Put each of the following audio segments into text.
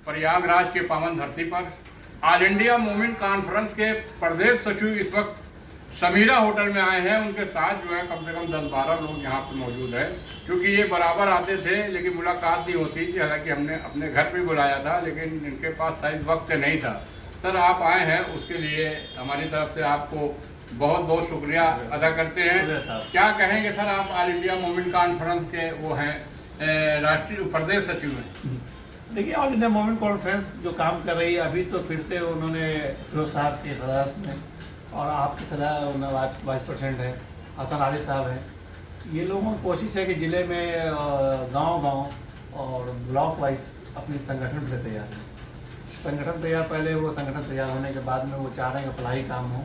प्रयागराज के पावन धरती पर ऑल इंडिया मोमिन कॉन्फ्रेंस के प्रदेश सचिव इस वक्त समीरा होटल में आए हैं। उनके साथ जो है कम से कम 10-12 लोग यहाँ पर मौजूद हैं। क्योंकि ये बराबर आते थे लेकिन मुलाकात नहीं होती थी। हालांकि हमने अपने घर पे बुलाया था लेकिन इनके पास शायद वक्त नहीं था। सर आप आए हैं उसके लिए हमारी तरफ से आपको बहुत बहुत शुक्रिया अदा करते हैं। क्या कहेंगे सर, आप ऑल इंडिया मोमिन कॉन्फ्रेंस के वो हैं राष्ट्रीय प्रदेश सचिव हैं। देखिए, ऑल इंडिया मोमिन कॉन्फ्रेंस जो काम कर रही है, अभी तो फिर से उन्होंने फिरोज साहब की सदारत में और आपकी सलाह वाइस प्रेसिडेंट है हसन आरिफ साहब हैं। ये लोगों की कोशिश है कि ज़िले में गांव-गांव और ब्लॉक वाइज अपनी संगठन से तैयार है। संगठन तैयार, पहले वो संगठन तैयार होने के बाद में वो चाह रहे हैं कि फलाही काम हो।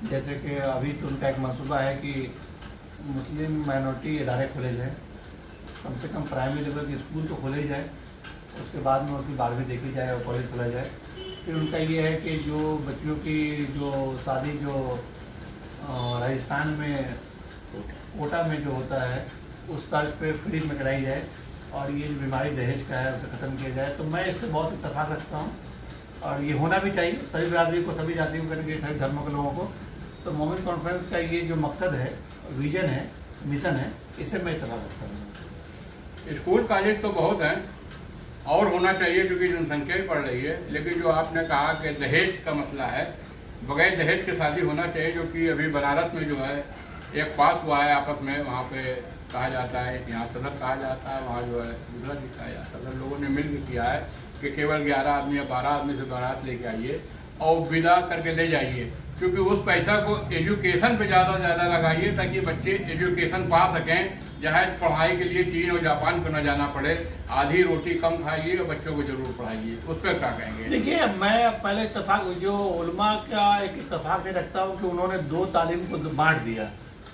जैसे कि अभी तो उनका एक मंसूबा है कि मुस्लिम माइनॉरिटी इदारे खोले जाए, कम से कम प्राइमरी लेवल के स्कूल तो खोले ही जाए, उसके बाद में उनकी 12वीं देखी जाए और कॉलेज खोला जाए। फिर उनका ये है कि जो बच्चियों की जो शादी जो राजस्थान में कोटा में जो होता है उस तर्ज पे फ्री में कराई जाए और ये जो बीमारी दहेज का है उसे ख़त्म किया जाए। तो मैं इससे बहुत इत्तेफाक रखता हूँ और ये होना भी चाहिए सभी बिरादरी को, सभी जातियों को, करके सभी धर्मों के लोगों को। तो मोमिन कॉन्फ्रेंस का ये जो मकसद है, विजन है, मिशन है, इससे मैं इत्तेफाक रखता हूँ। स्कूल कॉलेज तो बहुत हैं और होना चाहिए क्योंकि जनसंख्या ही बढ़ रही है। लेकिन जो आपने कहा कि दहेज का मसला है, बगैर दहेज के शादी होना चाहिए। जो कि अभी बनारस में जो है एक पास हुआ है आपस में, वहाँ पे कहा जाता है, यहाँ सदर कहा जाता है, वहाँ जो है दूसरा दिखा है। सदर लोगों ने मिल किया है कि केवल 11 आदमी या 12 आदमी से बारात लेके आइए और विदा करके ले जाइए। क्योंकि उस पैसा को एजुकेशन पे ज़्यादा से ज़्यादा लगाइए ताकि बच्चे एजुकेशन पा सकें, जहाज पढ़ाई के लिए चीन और जापान को न जाना पड़े। आधी रोटी कम खाइए और बच्चों को जरूर पढ़ाइए। उस पर क्या कहेंगे? देखिए, मैं पहले इत्तेफाक जो उलमा का एक इत्तेफाक ये रखता हूँ कि उन्होंने 2 तालीम को बांट दिया।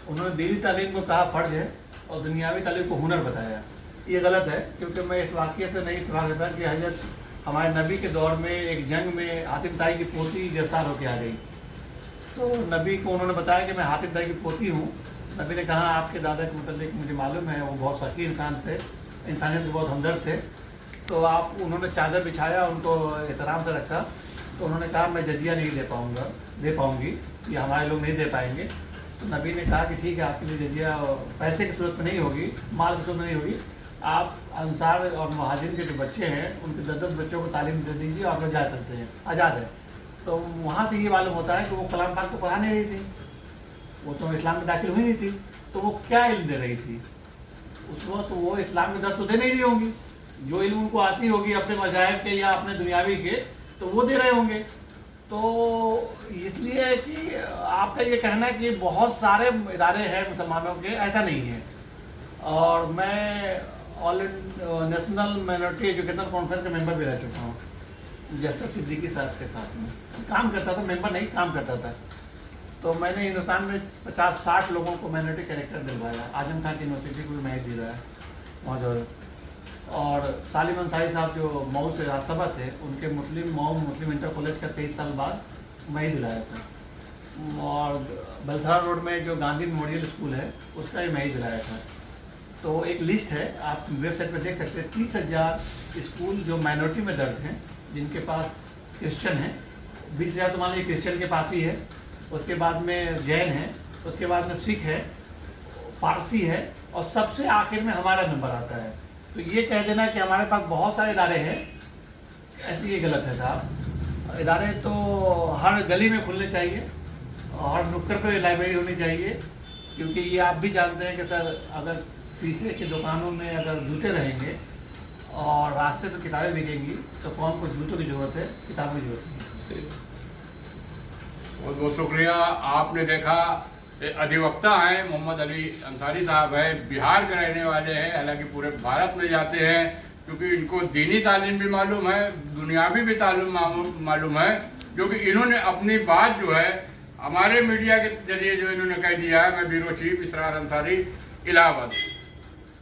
उन्होंने दीनी तालीम को कहा फ़र्ज है और दुनियावी तालीम को हुनर बताया। ये गलत है क्योंकि मैं इस वाक़े से नहीं इत्तेफाक रखता कि हज़रत हमारे नबी के दौर में एक जंग में हातिम ताई की पोती गिरफ्तार होकर आ गई। तो नबी को उन्होंने बताया कि मैं हातिम ताई की पोती हूँ। नबी ने कहा आपके दादा के मुतालिक मुझे मालूम है, वो बहुत सखी इंसान थे, इंसानियत के बहुत हमदर्द थे। तो आप उन्होंने चादर बिछाया, उनको एहतराम से रखा। तो उन्होंने कहा मैं जजिया नहीं दे पाऊँगी, ये हमारे लोग नहीं दे पाएंगे। तो नबी ने कहा कि ठीक है, आपके लिए जजिया पैसे की सूरत में नहीं होगी, माल की सूरत में नहीं होगी, आप अंसार और महाजिन के जो बच्चे हैं उनके 10-10 बच्चों को तालीम दे दीजिए, आप लोग जा सकते हैं, आज़ाद है। तो वहाँ से ये मालूम होता है कि वो कलाम पाक को पढ़ा नहीं रही थी, वो तो इस्लाम में दाखिल हुई नहीं थी। तो वो क्या इल्म दे रही थी उस वक्त? तो वो इस्लाम के दर्स तो दे नहीं रही होंगी। जो इल्म उनको आती होगी अपने मज़ाहिब के या अपने दुनियावी के, तो वो दे रहे होंगे। तो इसलिए कि आपका ये कहना है कि बहुत सारे इदारे हैं मुसलमानों के, ऐसा नहीं है। और मैं all national minority education conference का मेंबर भी रह चुका हूँ। जस्टिस सिद्दीकी साहब के साथ में काम करता था, मेंबर नहीं काम करता था। तो मैंने हिंदुस्तान में 50-60 लोगों को माइनॉरिटी कैरेक्टर दिलवाया। आजम खान की यूनिवर्सिटी को भी मैं दिलाया वहाँ जो। और सालिम अंसारी साहब जो मऊ से राज्यसभा थे, उनके मऊ मुस्लिम इंटर कॉलेज का 23 साल बाद मैं ही दिलाया था। और बलथरा रोड में जो गांधी मेमोरियल स्कूल है उसका भी मैं ही दिलाया था। तो एक लिस्ट है, आप वेबसाइट पर देख सकते हैं। 30,000 स्कूल जो माइनॉरिटी में दर्ज हैं, जिनके पास क्रिश्चियन है। 20,000 तो मान लीजिए क्रिश्चियन के पास ही है, उसके बाद में जैन है, उसके बाद में सिख है, पारसी है और सबसे आखिर में हमारा नंबर आता है। तो ये कह देना कि हमारे पास बहुत सारे इदारे हैं, ऐसे ये गलत है साहब। इदारे तो हर गली में खुलने चाहिए और हर नुक्कड़ पे लाइब्रेरी होनी चाहिए। क्योंकि ये आप भी जानते हैं कि सर, अगर शीशे की दुकानों में अगर जूते रहेंगे और रास्ते पे किताबें बिकेंगी तो कौन को जूतों की ज़रूरत है, किताबों की ज़रूरत नहीं। बहुत बहुत शुक्रिया। आपने देखा अधिवक्ता हैं मोहम्मद अली अंसारी साहब है, बिहार के रहने वाले हैं। हालांकि पूरे भारत में जाते हैं क्योंकि इनको दीनी तालीम भी मालूम है, दुनियावी भी तालीम मालूम है। जो कि इन्होंने अपनी बात जो है हमारे मीडिया के जरिए जो इन्होंने कह दिया है। मैं ब्यूरो चीफ इसरार अंसारी, इलाहाबाद।